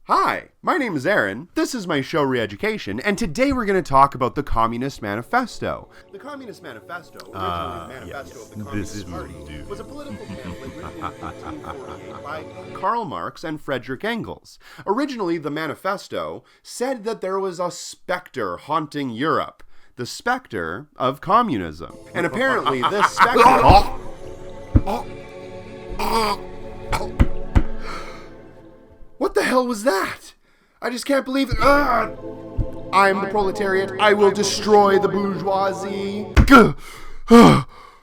Hi, my name is Aaron, this is my show Re-Education, and today we're going to talk about the Communist Manifesto. The Communist Manifesto, originally Manifesto of the Communist Party, was a political pamphlet written in 1848 by Karl Marx and Friedrich Engels. Originally, the Manifesto said that there was a specter haunting Europe, the specter of communism. And apparently this specter... What the hell was that? I just can't believe it. I'm the proletariat. I will destroy the bourgeoisie.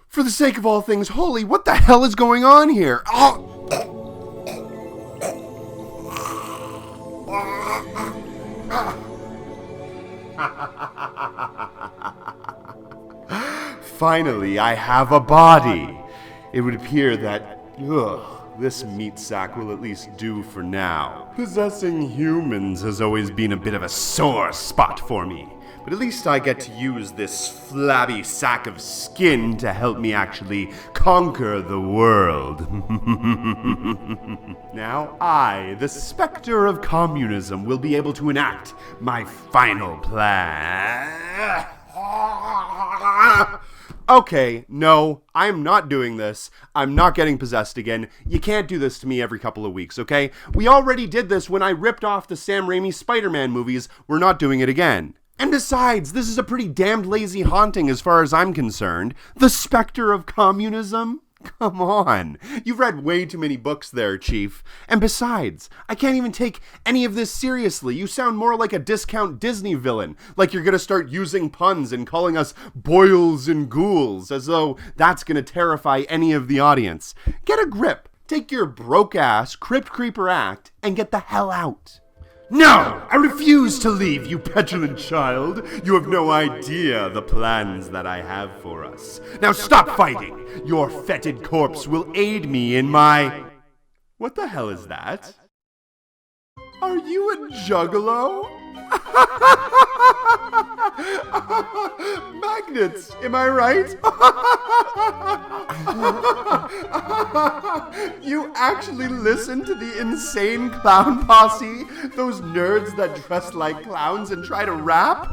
For the sake of all things holy, what the hell is going on here? Finally, I have a body. It would appear that... this meat sack will at least do for now. Possessing humans has always been a bit of a sore spot for me. But at least I get to use this flabby sack of skin to help me actually conquer the world. Now I, the Spectre of Communism, will be able to enact my final plan. Okay, no, I'm not doing this. I'm not getting possessed again. You can't do this to me every couple of weeks, okay? We already did this when I ripped off the Sam Raimi Spider-Man movies. We're not doing it again. And besides, this is a pretty damned lazy haunting as far as I'm concerned. The Spectre of Communism? Come on. You've read way too many books there, Chief. And besides, I can't even take any of this seriously. You sound more like a discount Disney villain. Like you're gonna start using puns and calling us boils and ghouls, as though that's gonna terrify any of the audience. Get a grip. Take your broke-ass Crypt Creeper act and get the hell out. No! I refuse to leave, you petulant child! You have no idea the plans that I have for us. Now stop fighting! Your fetid corpse will aid me in my... What the hell is that? Are you a juggalo? Magnets, am I right? You actually listen to the insane clown posse? Those nerds that dress like clowns and try to rap?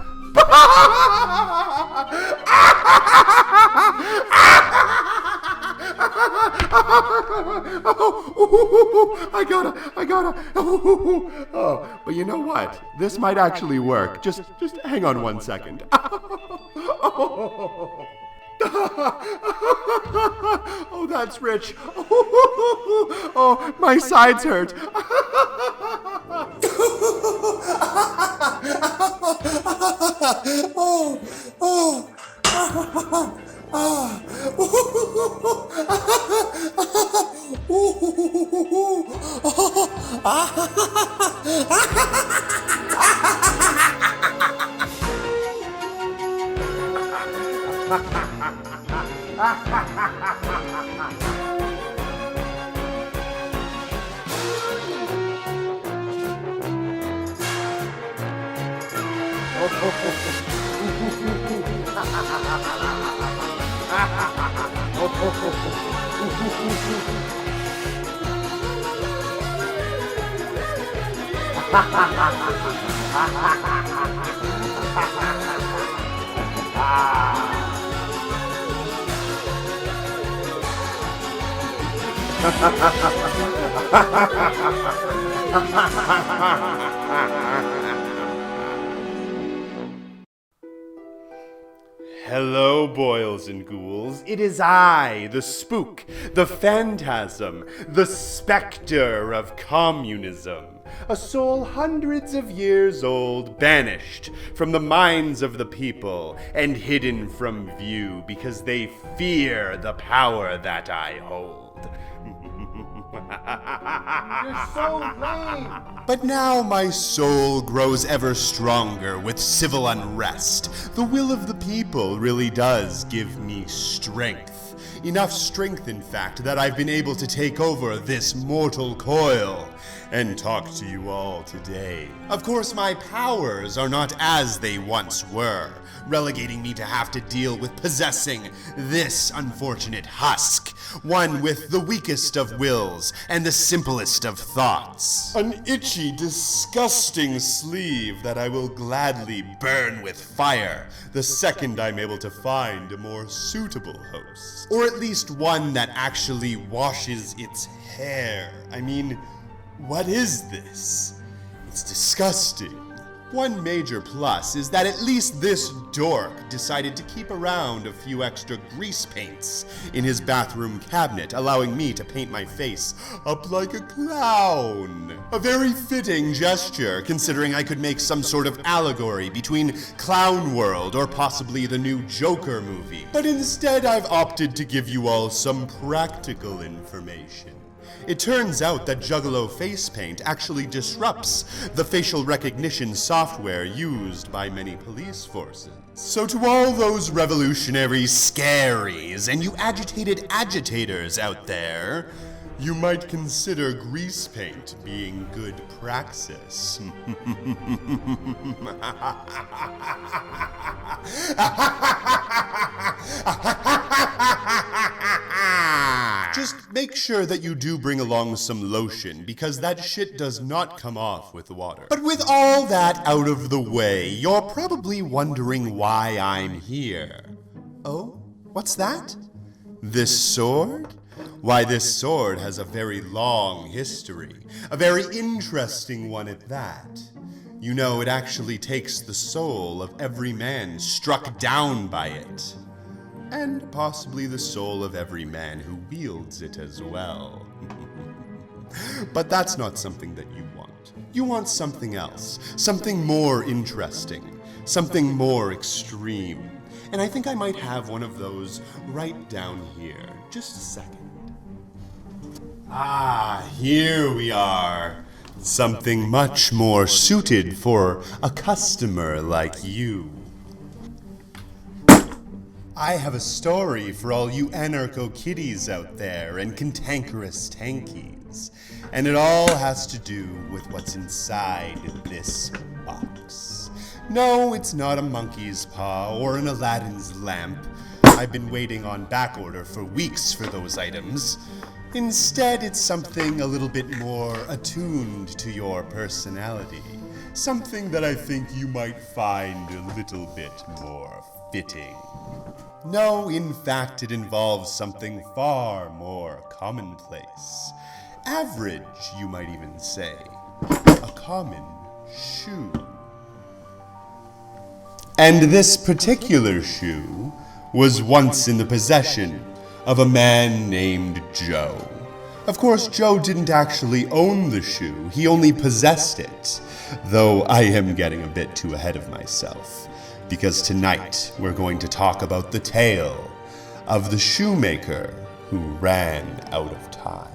I gotta. Oh, but you know what? This might actually work. Just hang on 1 second. Oh, that's rich. Oh, my sides hurt. Hello, boils and ghouls. It is I, the spook, the phantasm, the specter of communism. A soul hundreds of years old, banished from the minds of the people and hidden from view because they fear the power that I hold. You're so lame! But now my soul grows ever stronger with civil unrest. The will of the people really does give me strength. Enough strength, in fact, that I've been able to take over this mortal coil and talk to you all today. Of course, my powers are not as they once were, relegating me to have to deal with possessing this unfortunate husk, one with the weakest of wills and the simplest of thoughts. An itchy, disgusting sleeve that I will gladly burn with fire the second I'm able to find a more suitable host. Or at least one that actually washes its hair. I mean, what is this? It's disgusting. One major plus is that at least this dork decided to keep around a few extra grease paints in his bathroom cabinet, allowing me to paint my face up like a clown. A very fitting gesture, considering I could make some sort of allegory between Clown World or possibly the new Joker movie. But instead, I've opted to give you all some practical information. It turns out that Juggalo face paint actually disrupts the facial recognition software used by many police forces. So to all those revolutionary scaries and you agitated agitators out there, you might consider grease paint being good praxis. Just make sure that you do bring along some lotion, because that shit does not come off with water. But with all that out of the way, you're probably wondering why I'm here. Oh, what's that? This sword? Why, this sword has a very long history, a very interesting one at that. You know, it actually takes the soul of every man struck down by it. And possibly the soul of every man who wields it as well. But that's not something that you want. You want something else, something more interesting, something more extreme. And I think I might have one of those right down here. Just a second. Ah, here we are. Something much more suited for a customer like you. I have a story for all you anarcho-kitties out there and cantankerous tankies. And it all has to do with what's inside this box. No, it's not a monkey's paw or an Aladdin's lamp. I've been waiting on backorder for weeks for those items. Instead, it's something a little bit more attuned to your personality. Something that I think you might find a little bit more fitting. No, in fact, it involves something far more commonplace. Average, you might even say. A common shoe. And this particular shoe was once in the possession of a man named Joe. Of course, Joe didn't actually own the shoe, he only possessed it. Though I am getting a bit too ahead of myself, because tonight we're going to talk about the tale of the shoemaker who ran out of time.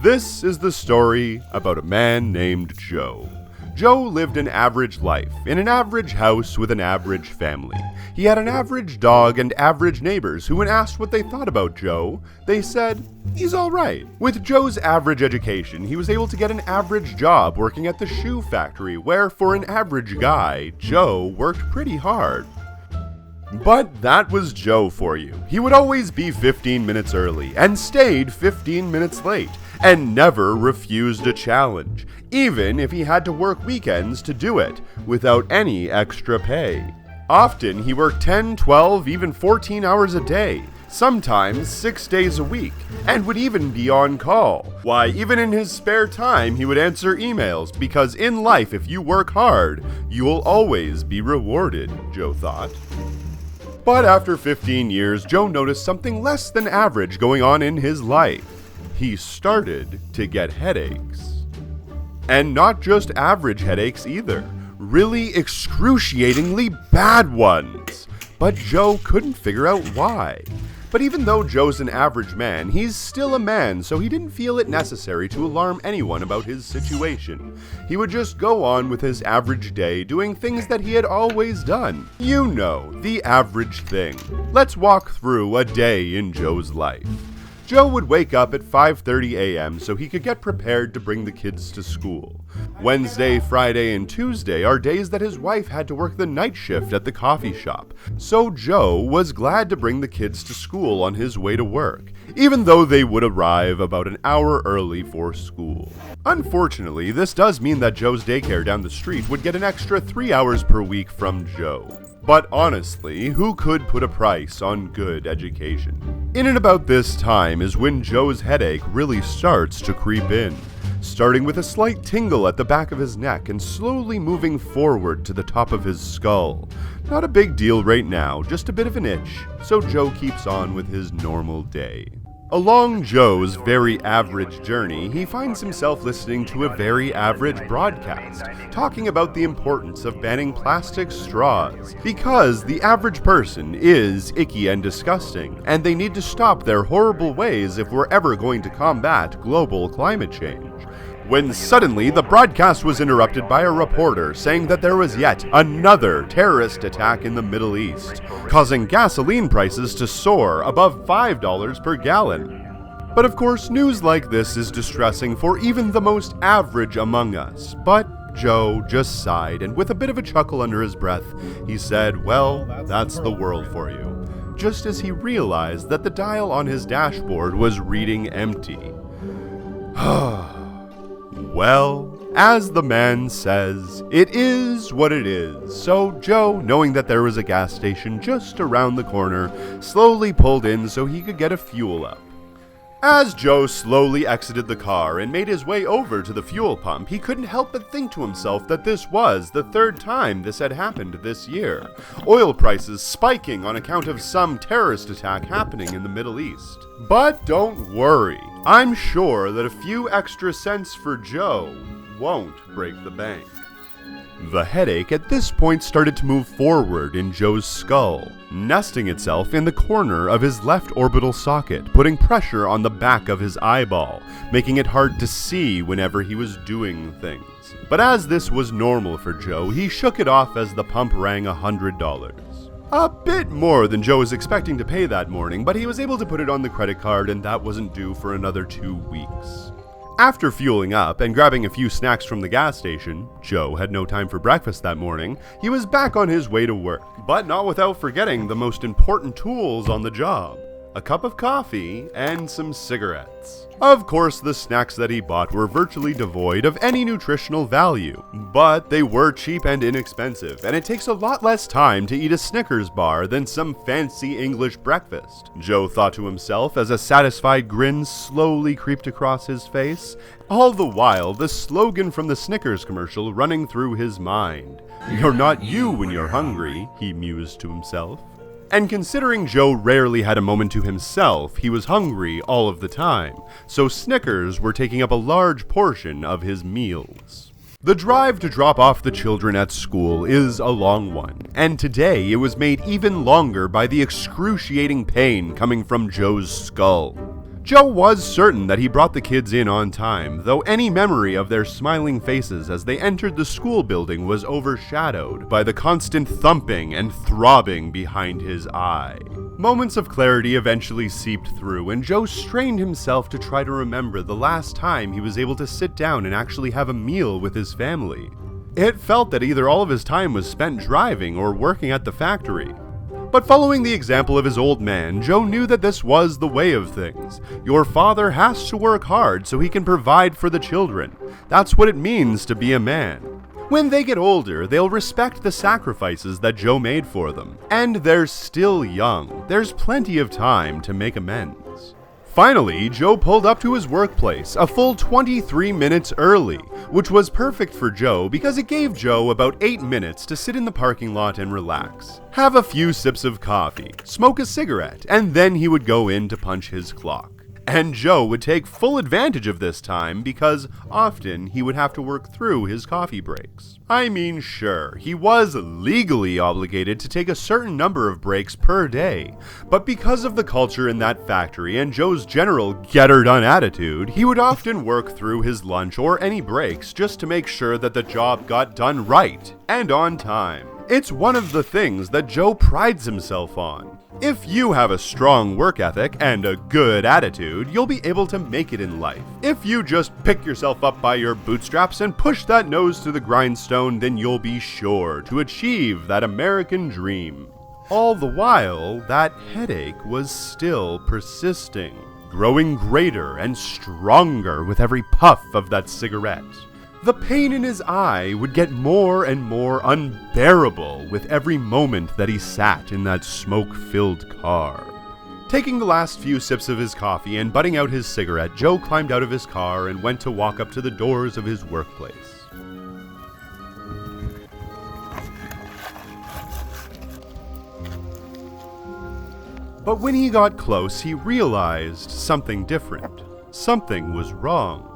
This is the story about a man named Joe. Joe lived an average life, in an average house with an average family. He had an average dog and average neighbors who, when asked what they thought about Joe, they said, he's alright. With Joe's average education, he was able to get an average job working at the shoe factory, where, for an average guy, Joe worked pretty hard. But that was Joe for you. He would always be 15 minutes early, and stayed 15 minutes late, and never refused a challenge, even if he had to work weekends to do it, without any extra pay. Often he worked 10, 12, even 14 hours a day, sometimes 6 days a week, and would even be on call. Why, even in his spare time, he would answer emails, because in life, if you work hard, you will always be rewarded, Joe thought. But after 15 years, Joe noticed something less than average going on in his life. He started to get headaches. And not just average headaches either, really excruciatingly bad ones. But Joe couldn't figure out why. But even though Joe's an average man, he's still a man, so he didn't feel it necessary to alarm anyone about his situation. He would just go on with his average day, doing things that he had always done. You know, the average thing. Let's walk through a day in Joe's life. Joe would wake up at 5:30 a.m. so he could get prepared to bring the kids to school. Wednesday, Friday, and Tuesday are days that his wife had to work the night shift at the coffee shop, so Joe was glad to bring the kids to school on his way to work, even though they would arrive about an hour early for school. Unfortunately, this does mean that Joe's daycare down the street would get an extra 3 hours per week from Joe. But honestly, who could put a price on good education? In and about this time is when Joe's headache really starts to creep in, starting with a slight tingle at the back of his neck and slowly moving forward to the top of his skull. Not a big deal right now, just a bit of an itch, so Joe keeps on with his normal day. Along Joe's very average journey, he finds himself listening to a very average broadcast, talking about the importance of banning plastic straws, because the average person is icky and disgusting, and they need to stop their horrible ways if we're ever going to combat global climate change. When suddenly the broadcast was interrupted by a reporter saying that there was yet another terrorist attack in the Middle East, causing gasoline prices to soar above $5 per gallon. But of course, news like this is distressing for even the most average among us. But Joe just sighed, and with a bit of a chuckle under his breath, he said, "Well, that's the world for you," just as he realized that the dial on his dashboard was reading empty. Well, as the man says, it is what it is. So Joe, knowing that there was a gas station just around the corner, slowly pulled in so he could get a fuel up. As Joe slowly exited the car and made his way over to the fuel pump, he couldn't help but think to himself that this was the third time this had happened this year. Oil prices spiking on account of some terrorist attack happening in the Middle East. But don't worry, I'm sure that a few extra cents for Joe won't break the bank. The headache at this point started to move forward in Joe's skull, nesting itself in the corner of his left orbital socket, putting pressure on the back of his eyeball, making it hard to see whenever he was doing things. But as this was normal for Joe, he shook it off as the pump rang $100. A bit more than Joe was expecting to pay that morning, but he was able to put it on the credit card and that wasn't due for another 2 weeks. After fueling up and grabbing a few snacks from the gas station, Joe had no time for breakfast that morning, he was back on his way to work, but not without forgetting the most important tools on the job: a cup of coffee and some cigarettes. Of course, the snacks that he bought were virtually devoid of any nutritional value, but they were cheap and inexpensive, and it takes a lot less time to eat a Snickers bar than some fancy English breakfast, Joe thought to himself as a satisfied grin slowly creeped across his face, all the while the slogan from the Snickers commercial running through his mind. "You're not you when you're hungry," he mused to himself. And considering Joe rarely had a moment to himself, he was hungry all of the time, so Snickers were taking up a large portion of his meals. The drive to drop off the children at school is a long one, and today it was made even longer by the excruciating pain coming from Joe's skull. Joe was certain that he brought the kids in on time, though any memory of their smiling faces as they entered the school building was overshadowed by the constant thumping and throbbing behind his eye. Moments of clarity eventually seeped through, and Joe strained himself to try to remember the last time he was able to sit down and actually have a meal with his family. It felt that either all of his time was spent driving or working at the factory. But following the example of his old man, Joe knew that this was the way of things. Your father has to work hard so he can provide for the children. That's what it means to be a man. When they get older, they'll respect the sacrifices that Joe made for them. And they're still young. There's plenty of time to make amends. Finally, Joe pulled up to his workplace a full 23 minutes early, which was perfect for Joe because it gave Joe about 8 minutes to sit in the parking lot and relax, have a few sips of coffee, smoke a cigarette, and then he would go in to punch his clock. And Joe would take full advantage of this time because often he would have to work through his coffee breaks. I mean, sure, he was legally obligated to take a certain number of breaks per day, but because of the culture in that factory and Joe's general get-her-done attitude, he would often work through his lunch or any breaks just to make sure that the job got done right and on time. It's one of the things that Joe prides himself on. If you have a strong work ethic and a good attitude, you'll be able to make it in life. If you just pick yourself up by your bootstraps and push that nose to the grindstone, then you'll be sure to achieve that American dream. All the while, that headache was still persisting, growing greater and stronger with every puff of that cigarette. The pain in his eye would get more and more unbearable with every moment that he sat in that smoke-filled car. Taking the last few sips of his coffee and butting out his cigarette, Joe climbed out of his car and went to walk up to the doors of his workplace. But when he got close, he realized something different. Something was wrong.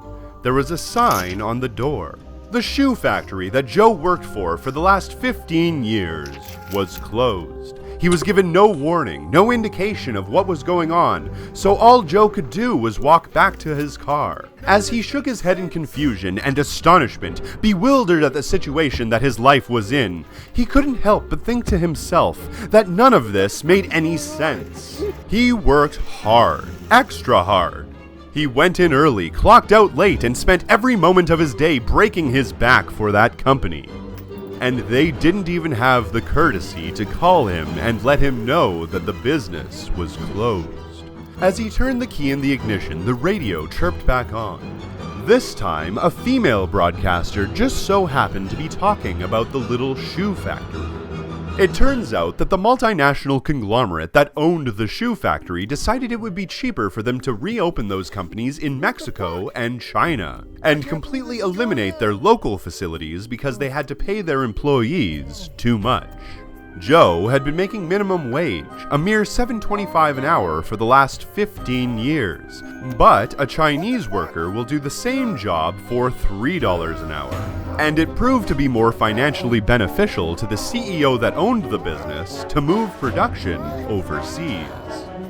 There was a sign on the door. The shoe factory that Joe worked for the last 15 years was closed. He was given no warning, no indication of what was going on, so all Joe could do was walk back to his car. As he shook his head in confusion and astonishment, bewildered at the situation that his life was in, he couldn't help but think to himself that none of this made any sense. He worked hard, extra hard. He went in early, clocked out late, and spent every moment of his day breaking his back for that company. And they didn't even have the courtesy to call him and let him know that the business was closed. As he turned the key in the ignition, the radio chirped back on. This time, a female broadcaster just so happened to be talking about the little shoe factory. It turns out that the multinational conglomerate that owned the shoe factory decided it would be cheaper for them to reopen those companies in Mexico and China, and completely eliminate their local facilities because they had to pay their employees too much. Joe had been making minimum wage, a mere $7.25 an hour for the last 15 years, but a Chinese worker will do the same job for $3 an hour. And it proved to be more financially beneficial to the CEO that owned the business to move production overseas.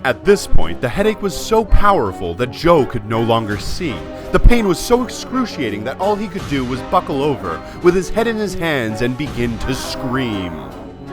At this point, the headache was so powerful that Joe could no longer see. The pain was so excruciating that all he could do was buckle over with his head in his hands and begin to scream.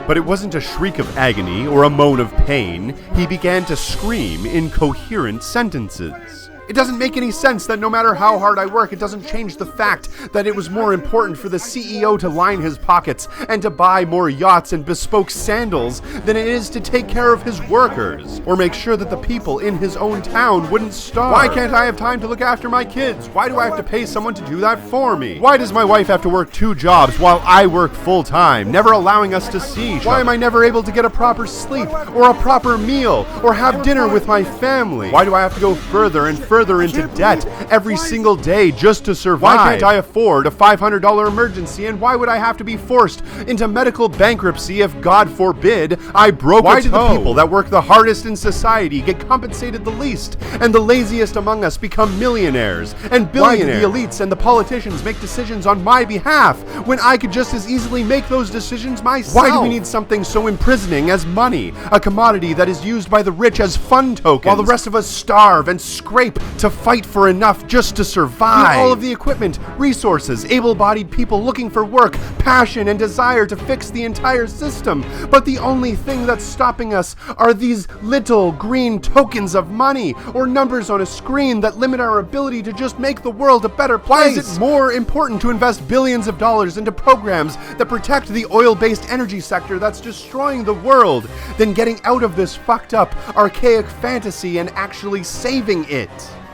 But it wasn't a shriek of agony or a moan of pain. He began to scream incoherent sentences. It doesn't make any sense that no matter how hard I work, it doesn't change the fact that it was more important for the CEO to line his pockets and to buy more yachts and bespoke sandals than it is to take care of his workers, or make sure that the people in his own town wouldn't starve. Why can't I have time to look after my kids? Why do I have to pay someone to do that for me? Why does my wife have to work 2 jobs while I work full-time, never allowing us to see each other? Why am I never able to get a proper sleep, or a proper meal, or have dinner with my family? Why do I have to go further and further into debt every single day just to survive? Why can't I afford a $500 emergency, and why would I have to be forced into medical bankruptcy if, God forbid, I broke a toe? Why do the people that work the hardest in society get compensated the least, and the laziest among us become millionaires and billionaires? Why do the elites and the politicians make decisions on my behalf when I could just as easily make those decisions myself? Why do we need something so imprisoning as money, a commodity that is used by the rich as fun tokens, while the rest of us starve and scrape to fight for enough just to survive? All of the equipment, resources, able-bodied people looking for work, passion, and desire to fix the entire system. But the only thing that's stopping us are these little green tokens of money, or numbers on a screen that limit our ability to just make the world a better place. Why is it more important to invest billions of dollars into programs that protect the oil-based energy sector that's destroying the world than getting out of this fucked up, archaic fantasy and actually saving it?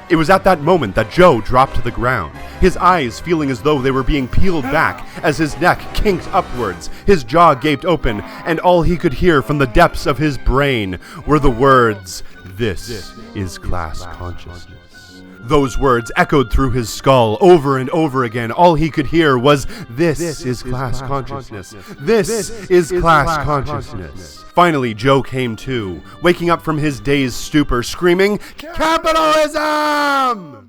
It was at that moment that Joe dropped to the ground, his eyes feeling as though they were being peeled back as his neck kinked upwards, his jaw gaped open, and all he could hear from the depths of his brain were the words, "This is class consciousness." Those words echoed through his skull over and over again. All he could hear was, "This is class consciousness. This is class consciousness." Finally, Joe came to, waking up from his dazed stupor, screaming, "Capitalism!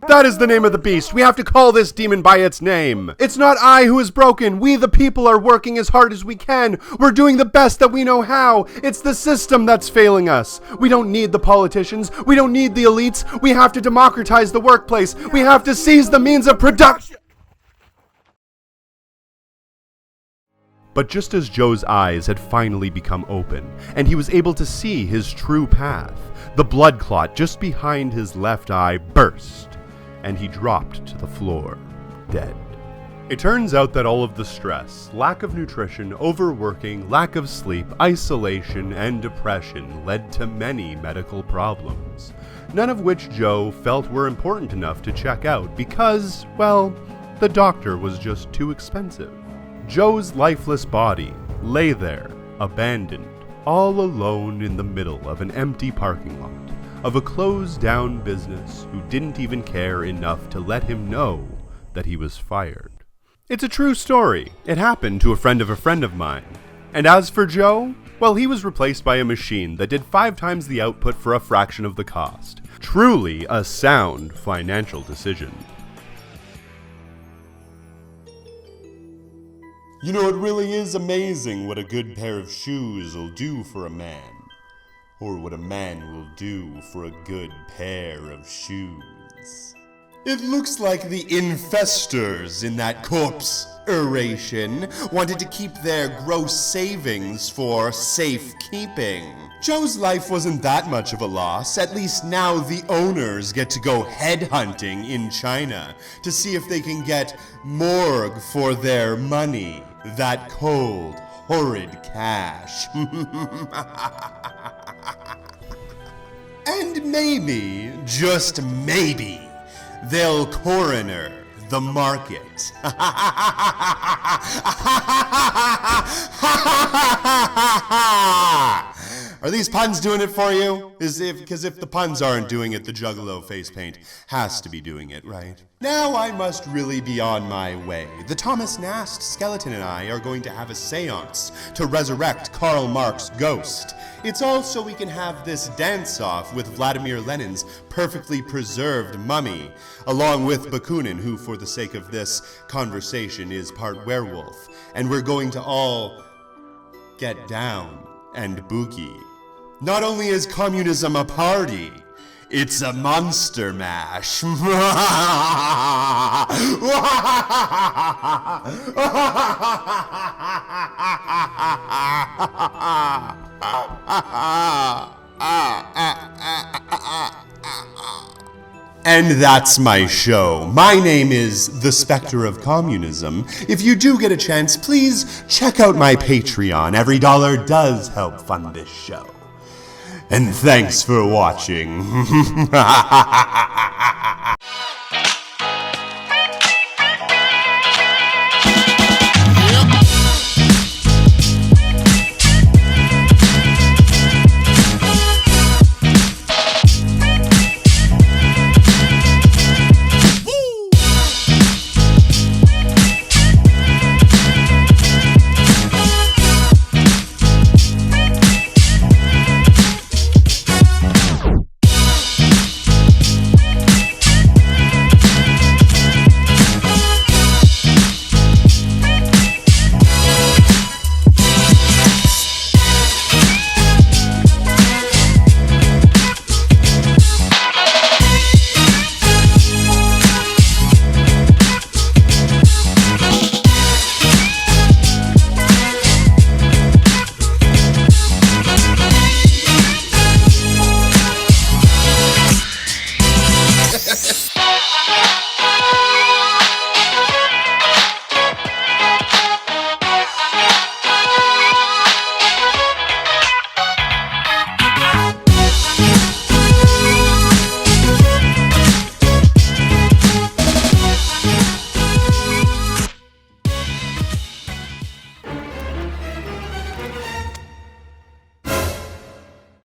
That is the name of the beast. We have to call this demon by its name. It's not I who is broken. We, the people, are working as hard as we can. We're doing the best that we know how. It's the system that's failing us. We don't need the politicians. We don't need the elites. We have to democratize the workplace. We have to seize the means of production." But just as Joe's eyes had finally become open, and he was able to see his true path, the blood clot just behind his left eye burst, and he dropped to the floor, dead. It turns out that all of the stress, lack of nutrition, overworking, lack of sleep, isolation, and depression led to many medical problems, none of which Joe felt were important enough to check out because, well, the doctor was just too expensive. Joe's lifeless body lay there, abandoned, all alone in the middle of an empty parking lot of a closed-down business who didn't even care enough to let him know that he was fired. It's a true story. It happened to a friend of mine. And as for Joe, well, he was replaced by a machine that did 5 times the output for a fraction of the cost. Truly a sound financial decision. You know, it really is amazing what a good pair of shoes will do for a man. Or what a man will do for a good pair of shoes. It looks like the infestors in that corpse oration wanted to keep their gross savings for safekeeping. Joe's life wasn't that much of a loss. At least now the owners get to go headhunting in China to see if they can get morgue for their money. That cold, horrid cash. And maybe, just maybe, they'll coroner the market. Are these puns doing it for you? Because if the puns aren't doing it, the Juggalo face paint has to be doing it, right? Now I must really be on my way. The Thomas Nast skeleton and I are going to have a seance to resurrect Karl Marx's ghost. It's all so we can have this dance-off with Vladimir Lenin's perfectly preserved mummy, along with Bakunin, who, for the sake of this conversation, is part werewolf. And we're going to all get down and boogie. Not only is communism a party, it's a monster mash. And that's my show. My name is the Spectre of Communism. If you do get a chance, please check out my Patreon. Every dollar does help fund this show. And thanks for watching.